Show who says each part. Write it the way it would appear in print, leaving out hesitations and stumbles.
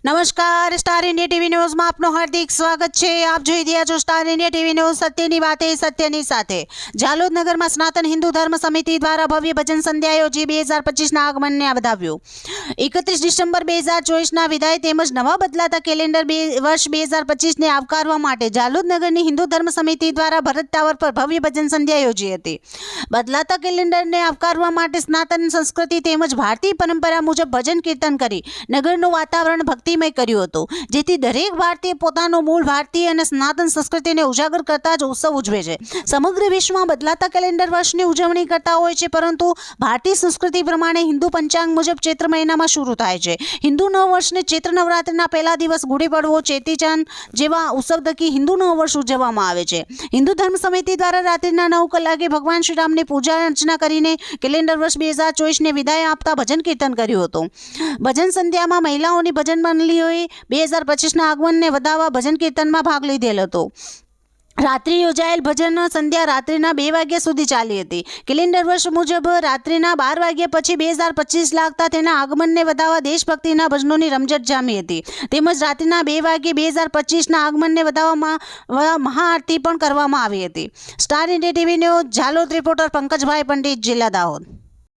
Speaker 1: નમસ્કાર, star India TV ન્યૂઝમાં આપનું હાર્દિક સ્વાગત છે। આપ જોઈ રહ્યા છો સ્ટાર ઇન્ડિયા ટીવી ન્યૂઝ, સત્યની વાતે સત્યની સાથે। જાલોદ નગરમાં સનાતન હિન્દુ ધર્મ સમિતિ દ્વારા ભવ્ય ભજન સંધ્યા યોજી 2025ના આગમનને વધાવ્યું। 31 ડિસેમ્બર 2024ના વિદાય તેમજ નવા બદલાતા કેલેન્ડર વર્ષ 2025ને આવકારવા માટે જાલોદ નગરની હિન્દુ ધર્મ સમિતિ દ્વારા ભરત ટાવર પર ભવ્ય ભજન સંધ્યા યોજી હતી। બદલાતા કેલેન્ડરને આવકારવા માટે સનાતન સંસ્કૃતિ તેમજ ભારતીય પરંપરા મુજબ ભજન કીર્તન કરી નગરનું વાતાવરણ ભક્તિમય કર્યું હતું, જેથી દરેક ભારતીય પોતાનો મૂળ ભારતીય અને સનાતન સંસ્કૃતિને ઉજાગર કરતા જ ઉત્સવ ઉજવે છે। સમગ્ર વિશ્વમાં બદલાતા કેલેન્ડર વર્ષની ઉજવણી કરતા હોય છે, પરંતુ ભારતીય સંસ્કૃતિ પ્રમાણે હિન્દુ પંચાંગ મુજબ ચૈત્ર મહિનામાં શરૂ થાય છે। હિન્દુ નવ વર્ષને ચૈત્ર નવરાત્રિના પહેલા દિવસ ગુડી પડવો, ચેતીચાંદ જેવા ઉત્સવ થકી હિન્દુ નવ વર્ષ ઉજવવામાં આવે છે। હિન્દુ ધર્મ સમિતિ દ્વારા રાત્રિના 9 કલાકે ભગવાન શ્રીરામની પૂજા અર્ચના કરીને કેલેન્ડર વર્ષ 2024ને વિદાય આપતા ભજન કીર્તન કર્યું હતું। ભજન સંધ્યામાં મહિલાઓની ભજન મંડળીઓએ 2025ના આગમનને વધાવવા ભજન કીર્તનમાં ભાગ લીધેલ હતો। રાત્રિ યોજાયેલ ભજન સંધ્યા રાત્રિના 2 વાગ્યા સુધી ચાલી હતી। કેલેન્ડર વર્ષ મુજબ રાત્રિના 12 વાગ્યા પછી 2025 લાગતા તેના આગમનને વધાવવા દેશભક્તિના ભજનોની રમઝટ જામી હતી। તેમજ રાત્રિના 2 વાગ્યે 2025ના આગમનને વધાવવા મહાઆરતી પણ કરવામાં આવી હતી। Star India TV news Jhalod reporter Pankajbhai Pandit, જિલ્લા દાહોદ।